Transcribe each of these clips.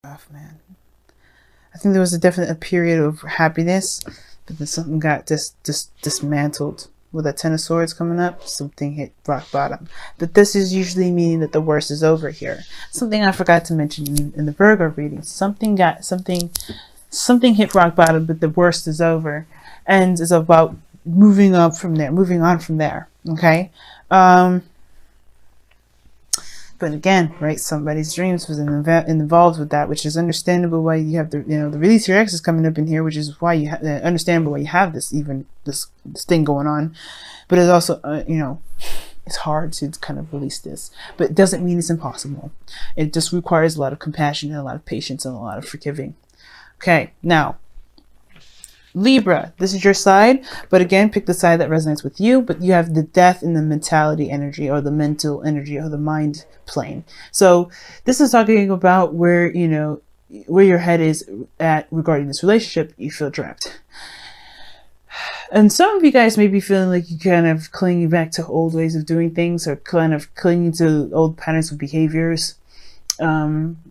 Rough, man. I think there was a period of happiness, but then something got dismantled. With that Ten of Swords coming up, something hit rock bottom. But this is usually meaning that the worst is over here. Something I forgot to mention in the Virgo reading. Something hit rock bottom, but the worst is over. And it's about moving on from there. Okay? But again, right, somebody's dreams was involved with that, which is understandable why you have the release your ex is coming up in here, which is why you understandable why you have this thing going on. But it's also it's hard to kind of release this, but it doesn't mean it's impossible. It just requires a lot of compassion and a lot of patience and a lot of forgiving. Okay, now Libra, this is your side, but again, pick the side that resonates with you. But you have the death in the mentality energy, or the mental energy, or the mind plane. So this is talking about where your head is at regarding this relationship. You feel trapped, and some of you guys may be feeling like you kind of clinging back to old ways of doing things, or kind of clinging to old patterns of behaviors.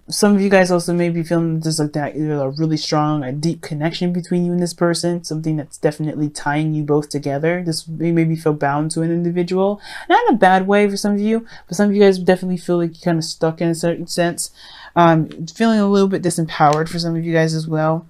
Some of you guys also may be feeling there's like that, a really strong, a deep connection between you and this person, something that's definitely tying you both together. This may maybe feel bound to an individual, not in a bad way for some of you, but some of you guys definitely feel like you're kind of stuck in a certain sense. Feeling a little bit disempowered for some of you guys as well.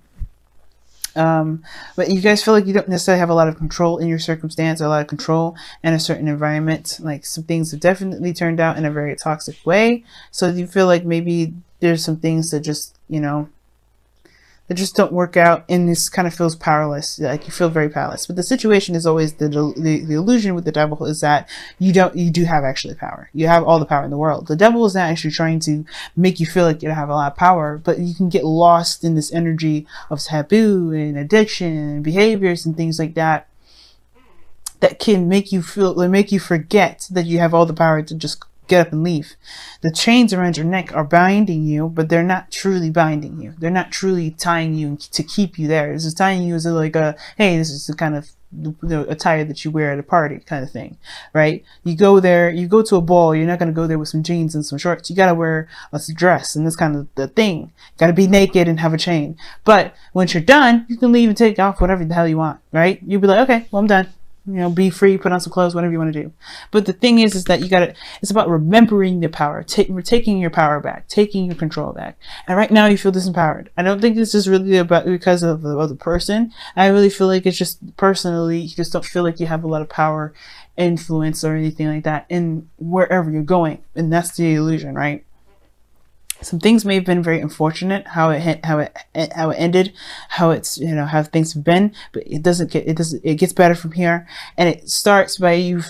But you guys feel like you don't necessarily have a lot of control in your circumstance, or a lot of control in a certain environment. Like some things have definitely turned out in a very toxic way. So you feel like maybe there's some things that just, that just don't work out, and this kind of feels powerless. Like you feel very powerless. But the situation is always the illusion with the devil is that you do have actually power. You have all the power in the world. The devil is not actually trying to make you feel like you have a lot of power, but you can get lost in this energy of taboo and addiction and behaviors and things like that can make you forget that you have all the power to just get up and leave. The chains around your neck are binding you, but they're not truly binding you. They're not truly tying you to keep you there. This is tying you as hey, this is the kind of attire that you wear at a party kind of thing, right? You go there, you go to a ball, you're not going to go there with some jeans and some shorts. You got to wear a dress, and that's kind of the thing. Got to be naked and have a chain. But once you're done, you can leave and take off whatever the hell you want, right? You'll be like, okay, well, I'm done. Be free, put on some clothes, whatever you want to do. But the thing is that it's about remembering the power, taking your power back, taking your control back. And right now you feel disempowered. I don't think this is really about because of the other person. I really feel like it's just personally, you just don't feel like you have a lot of power, influence, or anything like that in wherever you're going. And that's the illusion, right? Some things may have been very unfortunate, how it ended, how things have been, but it gets better from here. And it starts by you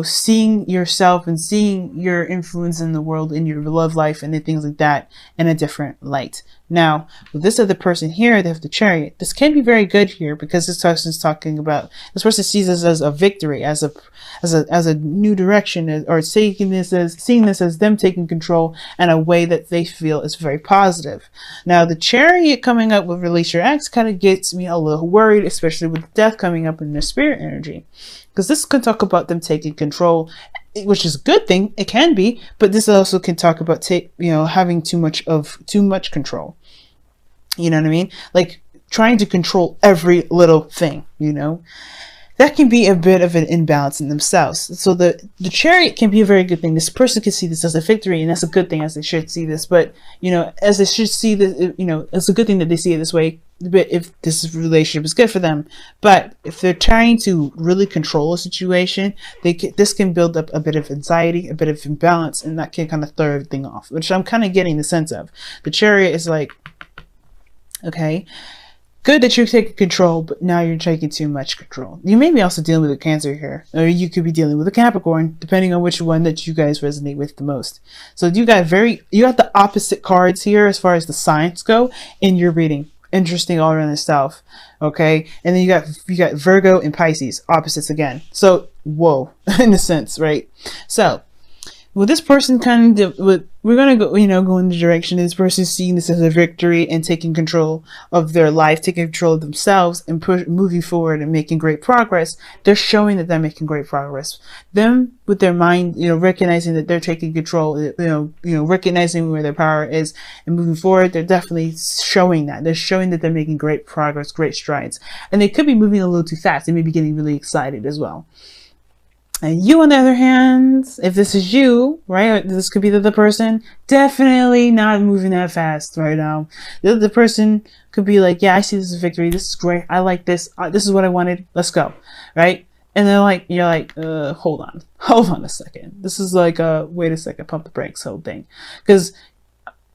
seeing yourself and seeing your influence in the world, in your love life and things like that in a different light. Now, with this other person here, they have the Chariot. This can be very good here because this person is talking about, this person sees this as a victory, as a new direction, or seeing this as them taking control in a way that they feel is very positive. Now, the Chariot coming up with Release Your Ex kind of gets me a little worried, especially with death coming up in their spirit energy, because this can talk about them taking control, which is a good thing. It can be, but this also can talk about having too much control. You know what I mean? Like trying to control every little thing, that can be a bit of an imbalance in themselves. So the Chariot can be a very good thing. This person can see this as a victory, and that's a good thing, as they should see this. But as they should see this, it's a good thing that they see it this way. But if this relationship is good for them, but if they're trying to really control a situation, this can build up a bit of anxiety, a bit of imbalance, and that can kind of throw everything off, which I'm kind of getting the sense of. The Chariot is like, okay, good that you're taking control, but now you're taking too much control. You may be also dealing with a Cancer here, or you could be dealing with a Capricorn, depending on which one that you guys resonate with the most. So you got the opposite cards here as far as the signs go in your reading. Interesting all around itself. Okay, and then you got Virgo and Pisces, opposites again. So whoa, in a sense, right? So Well, this person kind of, we're going to go, go in the direction of this person seeing this as a victory and taking control of their life, taking control of themselves and moving forward and making great progress. They're showing that they're making great progress. Them with their mind, recognizing that they're taking control, recognizing where their power is and moving forward. They're definitely showing that. They're showing that they're making great progress, great strides. And they could be moving a little too fast. They may be getting really excited as well. And you, on the other hand, if this is you, right, this could be the other person, definitely not moving that fast right now. The other person could be like, yeah, I see this as a victory. This is great. I like this. This is what I wanted. Let's go. Right? And then you're like, hold on a second. This is like, wait a second, pump the brakes whole thing. Because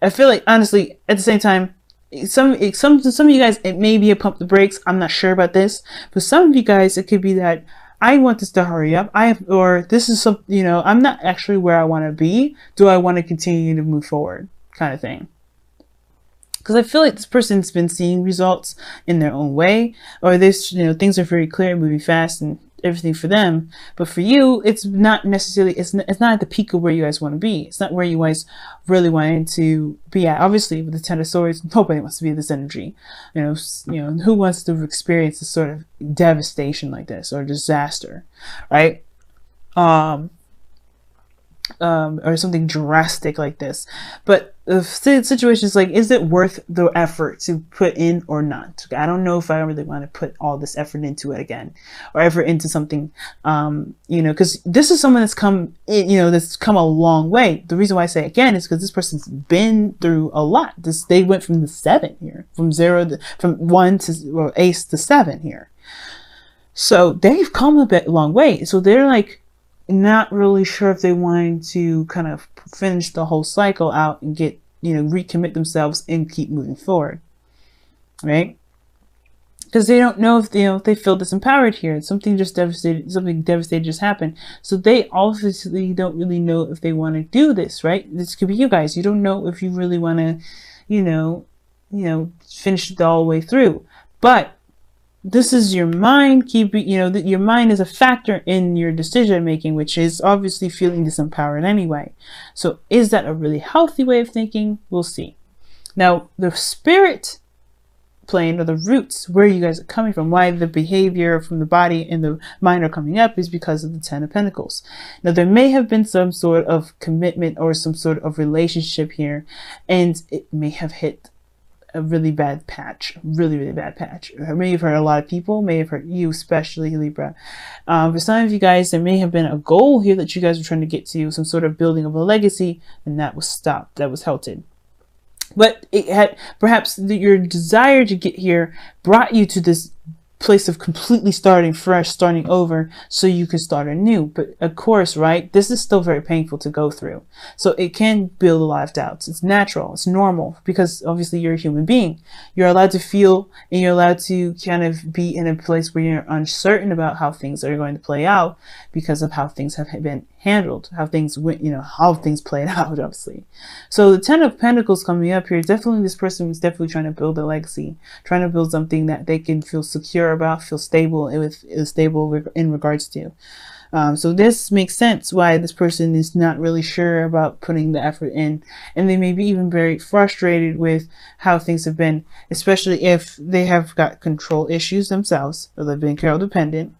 I feel like, honestly, at the same time, some of you guys, it may be a pump the brakes. I'm not sure about this. But some of you guys, it could be that I want this to hurry up. Or this is some, I'm not actually where I want to be. Do I want to continue to move forward? Kind of thing. Because I feel like this person's been seeing results in their own way, or this, things are very clear, moving fast and everything for them. But for you, it's not necessarily, it's not at the peak of where you guys want to be. It's not where you guys really wanted to be at. Obviously, with the Ten of Swords, nobody wants to be in this energy. Who wants to experience this sort of devastation like this or disaster, right? Or something drastic like this. But the situation is like, is it worth the effort to put in or not? I don't know if I really want to put all this effort into it again, or effort into something, because this is someone that's come in, that's come a long way. The reason why I say again is because this person's been through a lot. They went from the 7 here, from 1 to ace to 7 here. So they've come a long way. So they're like, not really sure if they wanted to kind of finish the whole cycle out and get, recommit themselves and keep moving forward, right? Because they don't know if they feel disempowered here. Something devastating just happened. So they obviously don't really know if they want to do this, right? This could be you guys. You don't know if you really want to, finish it all the way through. But this is your mind keeping, your mind is a factor in your decision making, which is obviously feeling disempowered anyway. So is that a really healthy way of thinking? We'll see. Now, the spirit plane, or the roots where you guys are coming from, why the behavior from the body and the mind are coming up, is because of the 10 of Pentacles. Now, there may have been some sort of commitment or some sort of relationship here, and it may have hit a really bad patch, really bad patch. It may have hurt a lot of people, may have hurt you, especially Libra. For some of you guys, there may have been a goal here that you guys were trying to get to, some sort of building of a legacy, and that was stopped, that was halted. But it had, perhaps your desire to get here brought you to this place of completely starting fresh, starting over, so you can start anew. But of course, right, this is still very painful to go through. So it can build a lot of doubts. It's natural, it's normal, because obviously you're a human being. You're allowed to feel, and you're allowed to kind of be in a place where you're uncertain about how things are going to play out because of how things have been handled, how things went, how things played out, obviously. So the 10 of Pentacles coming up here, definitely this person was definitely trying to build a legacy, trying to build something that they can feel secure about, feel stable in regards to. So this makes sense why this person is not really sure about putting the effort in, and they may be even very frustrated with how things have been, especially if they have got control issues themselves, or they've been codependent,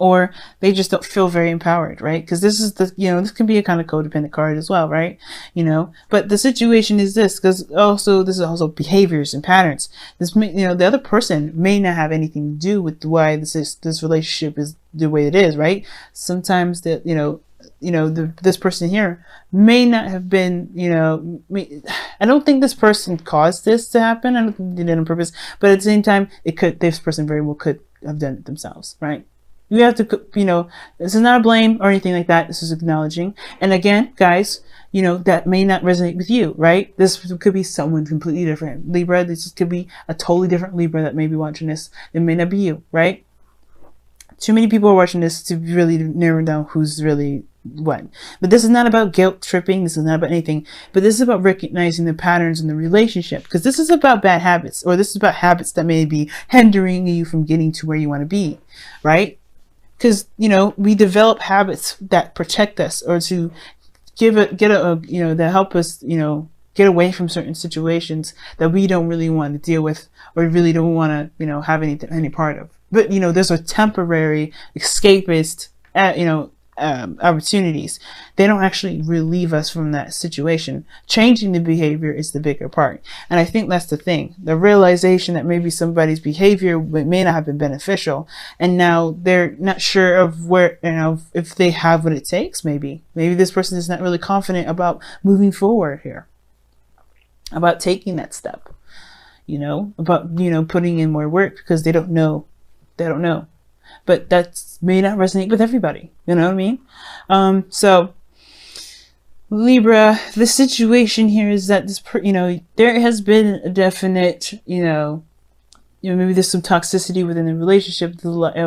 or they just don't feel very empowered, right? Because this is the, this can be a kind of codependent card as well, right? But the situation is this, because this is also behaviors and patterns. This may, the other person may not have anything to do with why this relationship is the way it is, right? Sometimes that, this person here may not have been, I don't think this person caused this to happen. I don't think they did it on purpose, but at the same time, this person very well could have done it themselves, right? You have to, this is not a blame or anything like that. This is acknowledging. And again, guys, that may not resonate with you, right? This could be someone completely different. Libra, this could be a totally different Libra that may be watching this. It may not be you, right? Too many people are watching this to really narrow down who's really what. But this is not about guilt tripping. This is not about anything. But this is about recognizing the patterns in the relationship. Because this is about bad habits, or this is about habits that may be hindering you from getting to where you want to be, right? because, you know, we develop habits that protect us, or to that help us, you know, get away from certain situations that we don't really want to deal with, or really don't want to, you know, have any part of. But, you know, there's a temporary escapist, opportunities. They don't actually relieve us from that situation. Changing the behavior is the bigger part. And I think that's the thing. The realization that maybe somebody's behavior may not have been beneficial, and now they're not sure of where, you know, if they have what it takes. Maybe this person is not really confident about moving forward here, about taking that step, you know, about, you know, putting in more work, because they don't know. But that may not resonate with everybody. You know what I mean? So Libra, the situation here is that there has been a definite, maybe there's some toxicity within the relationship,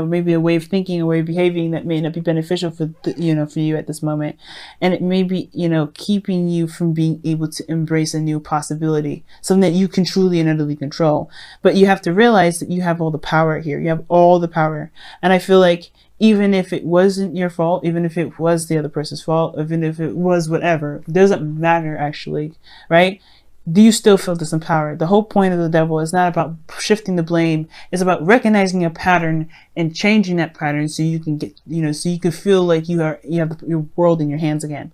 maybe a way of thinking, a way of behaving that may not be beneficial for you at this moment. And it may be, keeping you from being able to embrace a new possibility, something that you can truly and utterly control. But you have to realize that you have all the power here. You have all the power. And I feel like even if it wasn't your fault, even if it was the other person's fault, even if it was whatever, it doesn't matter actually, right? Do you still feel disempowered? The whole point of the devil is not about shifting the blame. It's about recognizing a pattern and changing that pattern so you can get, so you can feel like you have your world in your hands again.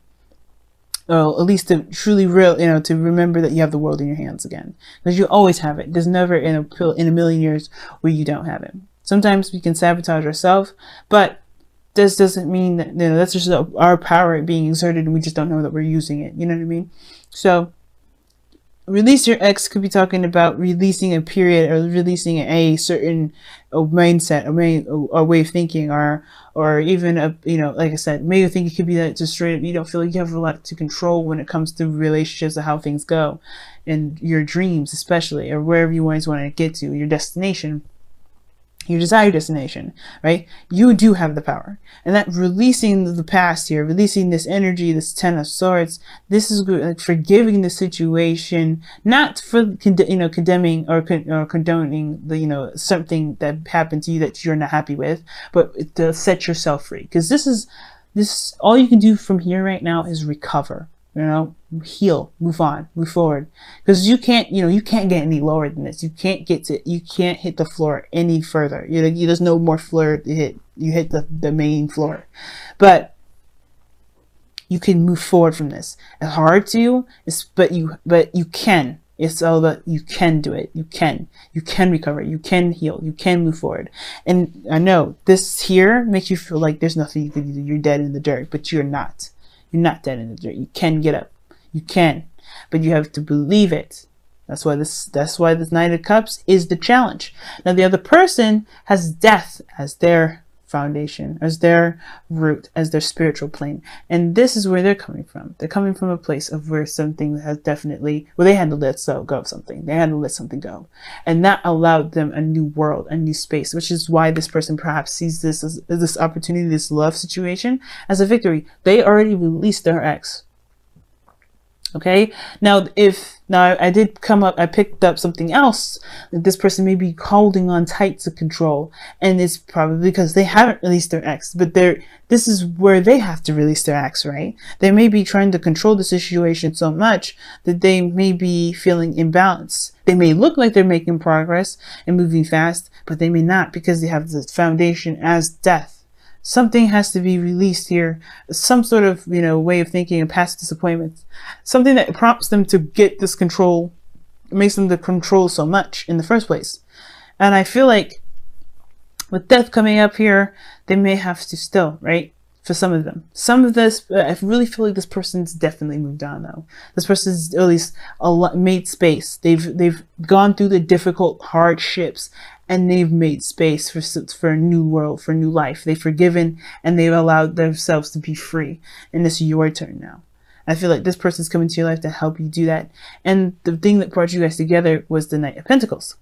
Well, at least to truly to remember that you have the world in your hands again, because you always have it. There's never in a million years where you don't have it. Sometimes we can sabotage ourselves, but this doesn't mean that, that's just our power being exerted and we just don't know that we're using it. You know what I mean? So release your ex could be talking about releasing a period, or releasing a certain mindset, a way of thinking, or even like I said, maybe you think it could be that just straight up you don't feel like you have a lot to control when it comes to relationships, or how things go, and your dreams especially, or wherever you always want to get to, your destination, your desired destination, right? You do have the power. And that releasing the past here, releasing this energy, this 10 of Swords, this is good, like forgiving the situation, not for condemning or condoning the something that happened to you that you're not happy with, but to set yourself free. Because this all you can do from here right now is recover. Heal, move on, move forward, because you can't get any lower than this. You can't hit the floor any further. There's no more floor to hit. You hit the main floor, but you can move forward from this. It's hard to, but you can. It's all about, you can do it. You can recover. You can heal. You can move forward. And I know this here makes you feel like there's nothing you can do. You're dead in the dirt, but you're not. You're not dead in the dirt. You can get up. You can, but you have to believe it. That's why this Knight of Cups is the challenge. Now the other person has death as their foundation, as their root, as their spiritual plane, and this is where they're coming from. They're coming from a place of where something has definitely, they had to let go of something. They had to let something go, and that allowed them a new world, a new space, which is why this person perhaps sees this as this opportunity, this love situation, as a victory. They already released their ex. Okay, now I picked up something else that this person may be holding on tight to control, and it's probably because they haven't released their ex, but this is where they have to release their ex, right? They may be trying to control the situation so much that they may be feeling imbalanced. They may look like they're making progress and moving fast, but they may not, because they have the foundation as death. Something has to be released here, some sort of, way of thinking, and past disappointments, something that prompts them to get this control, makes them to control so much in the first place. And I feel like with death coming up here, they may have to still, right? For some of them, I really feel like this person's definitely moved on though. This person's at least made space. They've gone through the difficult hardships, and they've made space for a new world, for a new life. They've forgiven, and they've allowed themselves to be free. And it's your turn now. I feel like this person's coming to your life to help you do that. And the thing that brought you guys together was the Knight of Pentacles.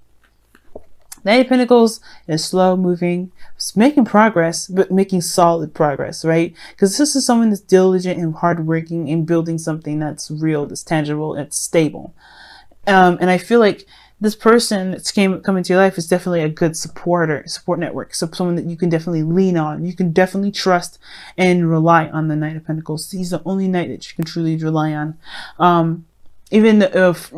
Knight of Pentacles is slow moving, it's making progress, but making solid progress, right? Because this is someone that's diligent and hardworking in building something that's real, that's tangible, that's stable. And I feel like this person that's coming to your life is definitely a good support network. So someone that you can definitely lean on. You can definitely trust and rely on the Knight of Pentacles. He's the only knight that you can truly rely on. Even if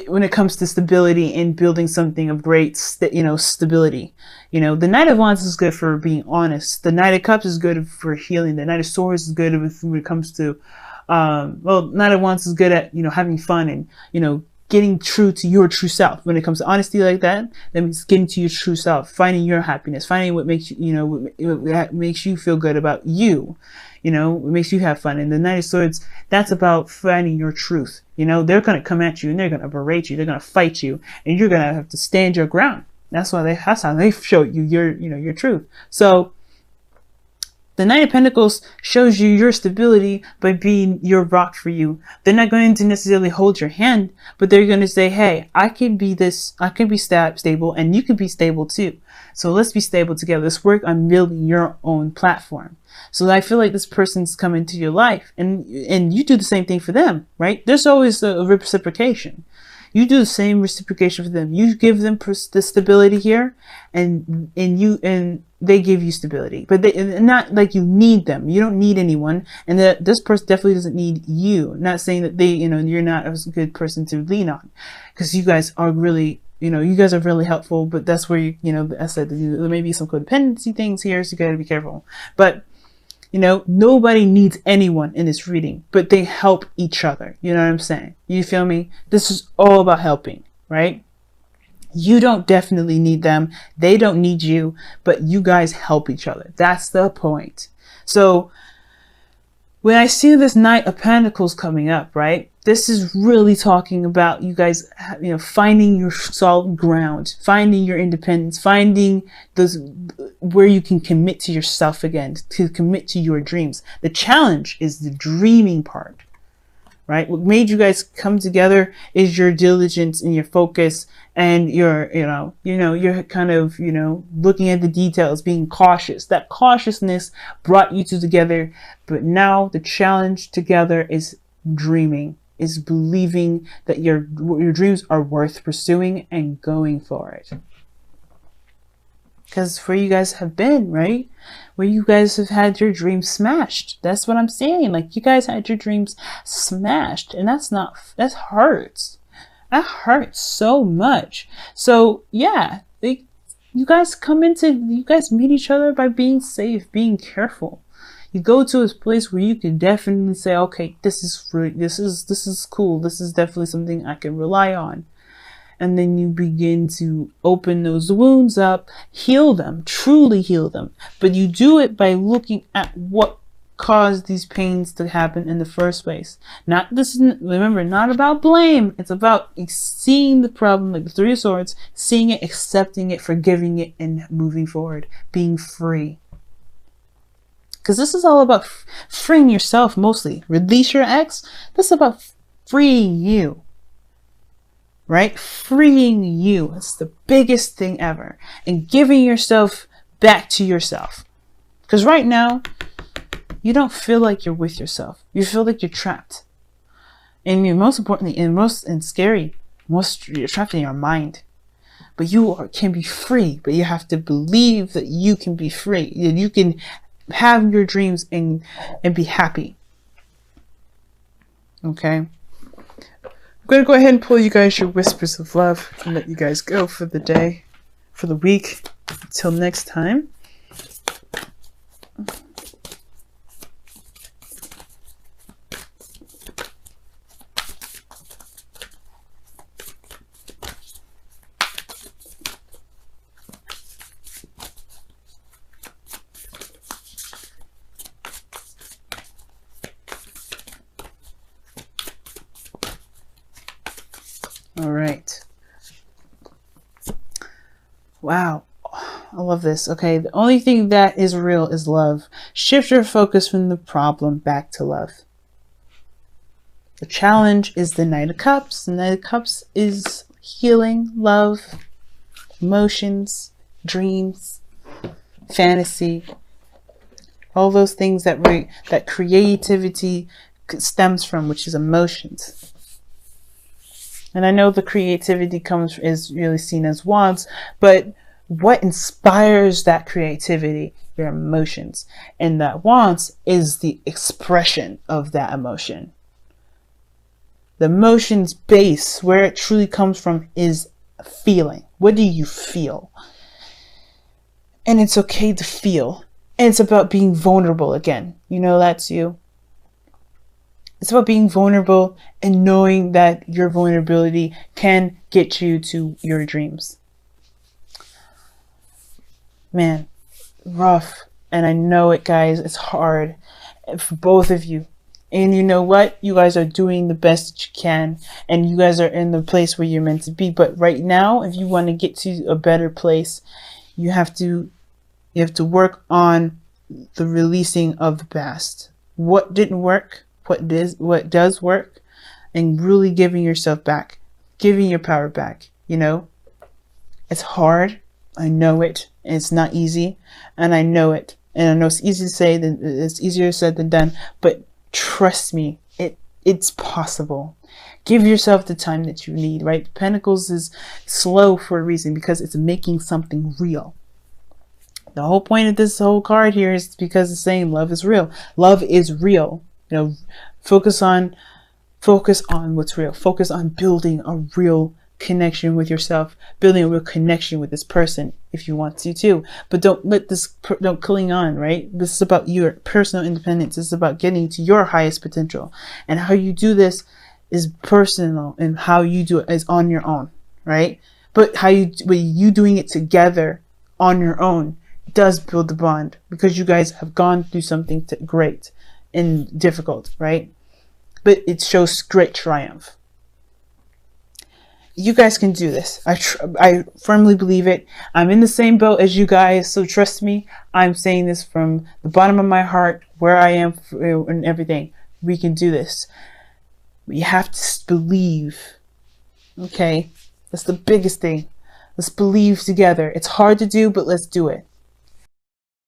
when it comes to stability and building something of great, stability, the Knight of Wands is good for being honest. The Knight of Cups is good for healing. The Knight of Swords is good when it comes to, Knight of Wands is good at, having fun and, getting true to your true self. When it comes to honesty like that means getting to your true self, finding your happiness, finding what makes you, what makes you feel good about you, what makes you have fun. And the Knight of Swords, that's about finding your truth. They're going to come at you and they're going to berate you. They're going to fight you and you're going to have to stand your ground. That's how they show you your truth. So the Knight of Pentacles shows you your stability by being your rock for you. They're not going to necessarily hold your hand, but they're going to say, hey, I can be stable and you can be stable too. So let's be stable together. Let's work on building your own platform. So I feel like this person's come into your life and you do the same thing for them, right? There's always a reciprocation. You do the same reciprocation for them. You give them the stability here and they give you stability, but not like you need them. You don't need anyone. And that this person definitely doesn't need you. Not saying that you're not a good person to lean on, because you guys are really, you guys are really helpful, but that's where I said there may be some codependency things here. So you got to be careful, but nobody needs anyone in this reading, but they help each other. You know what I'm saying? You feel me? This is all about helping, right? You don't definitely need them. They don't need you, but you guys help each other. That's the point. So when I see this Knight of Pentacles coming up, right? This is really talking about you guys, finding your solid ground, finding your independence, finding those where you can commit to yourself again, to commit to your dreams. The challenge is the dreaming part, right? What made you guys come together is your diligence and your focus and your, you're kind of, looking at the details, being cautious. That cautiousness brought you two together. But now the challenge together is dreaming, is believing that your dreams are worth pursuing and going for it. Because where you guys have been, right? Where you guys have had your dreams smashed. That's what I'm saying. Like, you guys had your dreams smashed. And that hurts. That hurts so much. So, yeah. You guys meet each other by being safe, being careful. You go to a place where you can definitely say, okay, this is cool. This is definitely something I can rely on. And then you begin to open those wounds up, heal them, truly heal them. But you do it by looking at what caused these pains to happen in the first place. Remember, not about blame. It's about seeing the problem, like the Three of Swords, seeing it, accepting it, forgiving it, and moving forward, being free. Because this is all about freeing yourself mostly. Release your ex. This is about freeing you. Right? Freeing you. It's the biggest thing ever. And giving yourself back to yourself. Because right now, you don't feel like you're with yourself. You feel like you're trapped. And most importantly, you're trapped in your mind. But you can be free. But you have to believe that you can be free. That you can have your dreams and be happy. Okay? I'm going to go ahead and pull you guys your whispers of love and let you guys go for the day, for the week. Until next time. All right. Wow. I love this. Okay. The only thing that is real is love. Shift your focus from the problem back to love. The challenge is the Knight of Cups. The Knight of Cups is healing, love, emotions, dreams, fantasy, all those things that creativity stems from, which is emotions. And I know the creativity is really seen as wands, but what inspires that creativity? Your emotions. And that wands is the expression of that emotion. The emotions base, where it truly comes from, is feeling. What do you feel? And it's okay to feel. And it's about being vulnerable again. You know, that's you. It's about being vulnerable and knowing that your vulnerability can get you to your dreams. Man, rough. And I know it, guys. It's hard for both of you. And you know what? You guys are doing the best that you can. And you guys are in the place where you're meant to be. But right now, if you want to get to a better place, you have to work on the releasing of the past. What didn't work, what does work, and really giving yourself back, giving your power back. You know, it's hard. I know it. It's not easy, and I know it. And I know it's easy to say, it's easier said than done. But trust me, it's possible. Give yourself the time that you need. Right? Pentacles is slow for a reason, because it's making something real. The whole point of this whole card here is because it's saying love is real. Love is real. You know, focus on what's real. Focus on building a real connection with yourself, building a real connection with this person if you want to too. But don't cling on, right? This is about your personal independence. This is about getting to your highest potential. And how you do this is personal, and how you do it is on your own, right? But you doing it together on your own does build the bond, because you guys have gone through something great and difficult, right? But it shows great triumph. You guys can do this. I firmly believe it. I'm in the same boat as you guys, so trust me. I'm saying this from the bottom of my heart, where I am and everything. We can do this. You have to believe. Okay? That's the biggest thing. Let's believe together. It's hard to do, but let's do it.